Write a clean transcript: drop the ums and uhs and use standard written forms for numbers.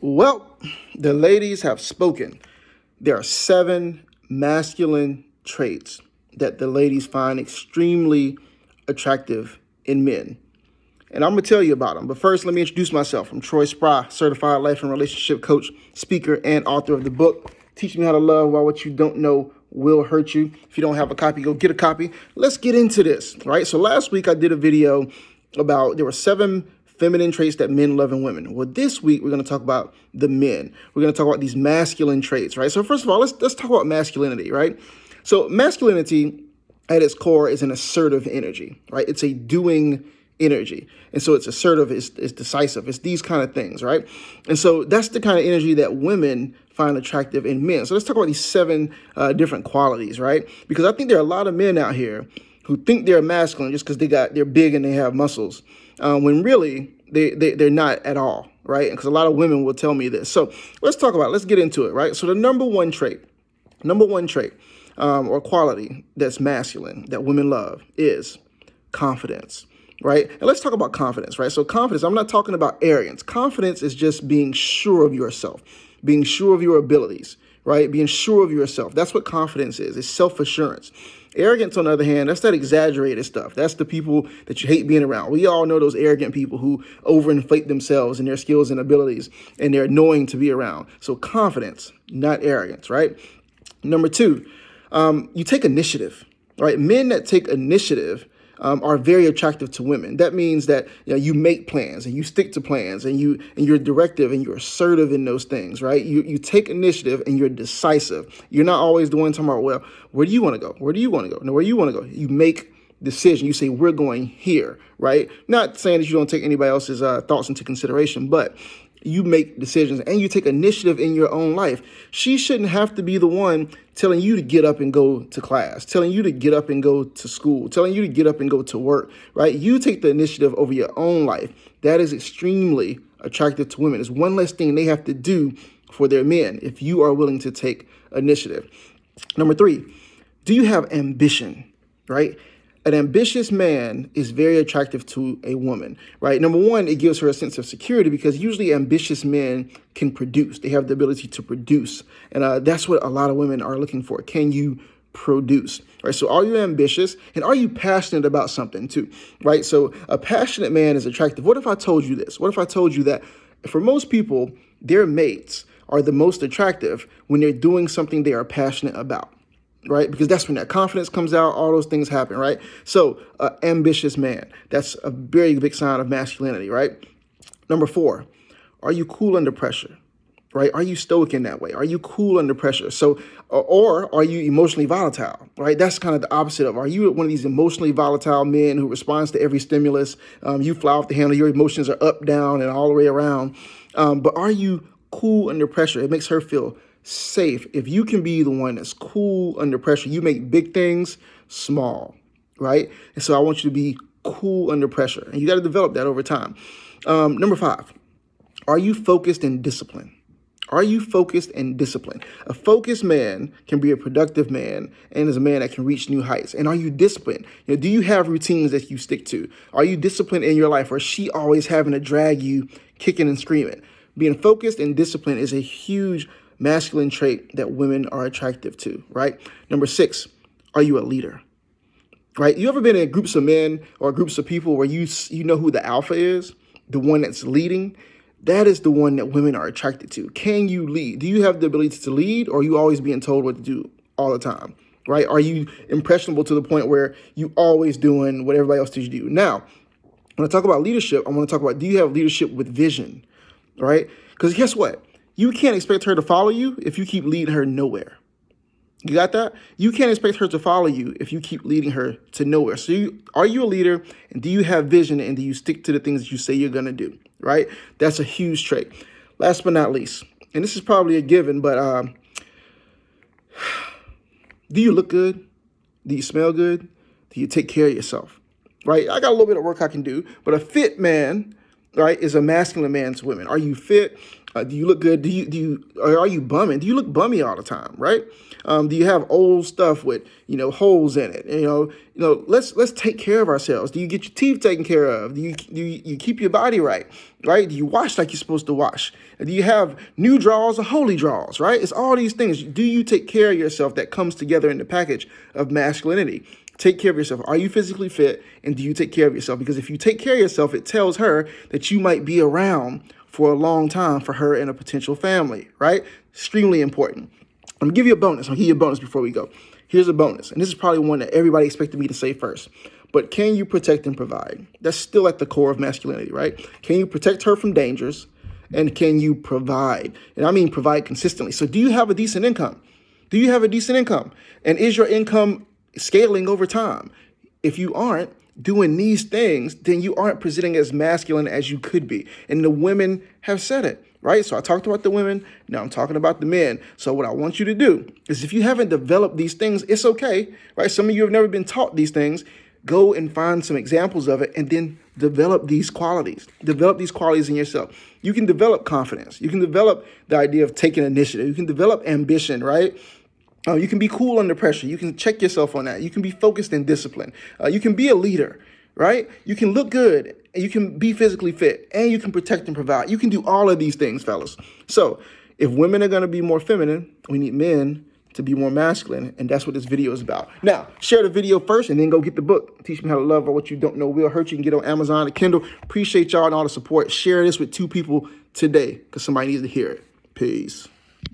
Well, the ladies have spoken. There are 7 masculine traits that the ladies find extremely attractive in men. And I'm going to tell you about them. But first, let me introduce myself. I'm Troy Spry, certified life and relationship coach, speaker, and author of the book, Teach Me How to Love While What You Don't Know Will Hurt You. If you don't have a copy, go get a copy. Let's get into this, right? So last week I did a video about there were 7 feminine traits that men love in women. Well, this week we're going to talk about the men. We're going to talk about these masculine traits, right? So first of all, let's talk about masculinity, right? So masculinity at its core is an assertive energy, right? It's a doing energy. And so it's assertive, it's decisive, it's these kind of things, right? And so that's the kind of energy that women find attractive in men. So let's talk about these 7 different qualities, right? Because I think there are a lot of men out here who think they're masculine just because they're big and they have muscles, when really they're not at all, right? Because a lot of women will tell me this. So let's talk about it. Let's get into it, right? So the number one trait, or quality that's masculine that women love is confidence, right? And let's talk about confidence, right? So confidence, I'm not talking about arrogance. Confidence is just being sure of yourself, being sure of your abilities, right? Being sure of yourself. That's what confidence is. It's self-assurance. Arrogance, on the other hand, that's that exaggerated stuff. That's the people that you hate being around. We all know those arrogant people who overinflate themselves and their skills and abilities, and they're annoying to be around. So confidence, not arrogance, right? Number 2, you take initiative, right? Men that take initiative are very attractive to women. That means that you make plans and you stick to plans and you're directive and you're assertive in those things, right? You take initiative and you're decisive. You're not always the one talking about, well, where do you want to go? Where do you want to go? No, where you want to go? You make decision. You say, we're going here, right? Not saying that you don't take anybody else's thoughts into consideration, but you make decisions and you take initiative in your own life. She shouldn't have to be the one telling you to get up and go to class, telling you to get up and go to school, telling you to get up and go to work, right? You take the initiative over your own life. That is extremely attractive to women. It's one less thing they have to do for their men if you are willing to take initiative. Number 3, do you have ambition, right? An ambitious man is very attractive to a woman, right? Number 1, it gives her a sense of security because usually ambitious men can produce. They have the ability to produce. And that's what a lot of women are looking for. Can you produce, right? So are you ambitious and are you passionate about something too, right? So a passionate man is attractive. What if I told you this? What if I told you that for most people, their mates are the most attractive when they're doing something they are passionate about? Right? Because that's when that confidence comes out, all those things happen, right? So ambitious man, that's a very big sign of masculinity, right? Number 4, are you cool under pressure, right? Are you stoic in that way? Are you cool under pressure? So, or are you emotionally volatile, right? That's kind of the opposite of, are you one of these emotionally volatile men who responds to every stimulus? You fly off the handle, your emotions are up, down, and all the way around. But are you cool under pressure? It makes her feel safe. If you can be the one that's cool under pressure, you make big things small, right? And so I want you to be cool under pressure, and you got to develop that over time. Number 5, are you focused and disciplined? Are you focused and disciplined? A focused man can be a productive man and is a man that can reach new heights. And are you disciplined? Do you have routines that you stick to? Are you disciplined in your life, or is she always having to drag you kicking and screaming? Being focused and disciplined is a huge masculine trait that women are attractive to, right? Number 6, are you a leader? Right? You ever been in groups of men or groups of people where you know who the alpha is, the one that's leading? That is the one that women are attracted to. Can you lead? Do you have the ability to lead, or are you always being told what to do all the time? Right? Are you impressionable to the point where you always doing what everybody else tells you to do? Now, when I talk about leadership, I want to talk about, do you have leadership with vision? Right? Because guess what? You can't expect her to follow you if you keep leading her nowhere. You got that? You can't expect her to follow you if you keep leading her to nowhere. So are you a leader, and do you have vision, and do you stick to the things that you say you're going to do, right? That's a huge trait. Last but not least, and this is probably a given, but do you look good? Do you smell good? Do you take care of yourself, right? I got a little bit of work I can do, but a fit man, right, is a masculine man to women. Are you fit? Do you look good? Or are you bumming? Do you look bummy all the time, right? Do you have old stuff with, holes in it? Let's take care of ourselves. Do you get your teeth taken care of? Do you keep your body right? Right? Do you wash like you're supposed to wash? Do you have new drawers or holy drawers? Right? It's all these things. Do you take care of yourself? That comes together in the package of masculinity. Take care of yourself. Are you physically fit? And do you take care of yourself? Because if you take care of yourself, it tells her that you might be around for a long time for her and a potential family, right? Extremely important. I'm gonna give you a bonus. I'll give you a bonus before we go. Here's a bonus. And this is probably one that everybody expected me to say first. But can you protect and provide? That's still at the core of masculinity, right? Can you protect her from dangers? And can you provide? And I mean provide consistently. So do you have a decent income? Do you have a decent income? And is your income scaling over time? If you aren't doing these things, then you aren't presenting as masculine as you could be. And the women have said it, right? So I talked about the women. Now I'm talking about the men. So what I want you to do is, if you haven't developed these things, it's okay, right? Some of you have never been taught these things. Go and find some examples of it and then develop these qualities. Develop these qualities in yourself. You can develop confidence. You can develop the idea of taking initiative. You can develop ambition, right? You can be cool under pressure. You can check yourself on that. You can be focused and disciplined. You can be a leader, right? You can look good, and you can be physically fit, and you can protect and provide. You can do all of these things, fellas. So if women are going to be more feminine, we need men to be more masculine, and that's what this video is about. Now, share the video first, and then go get the book, Teach Me How to Love, or What You Don't Know Will Hurt You. You can get on Amazon or Kindle. Appreciate y'all and all the support. Share this with 2 people today, because somebody needs to hear it. Peace.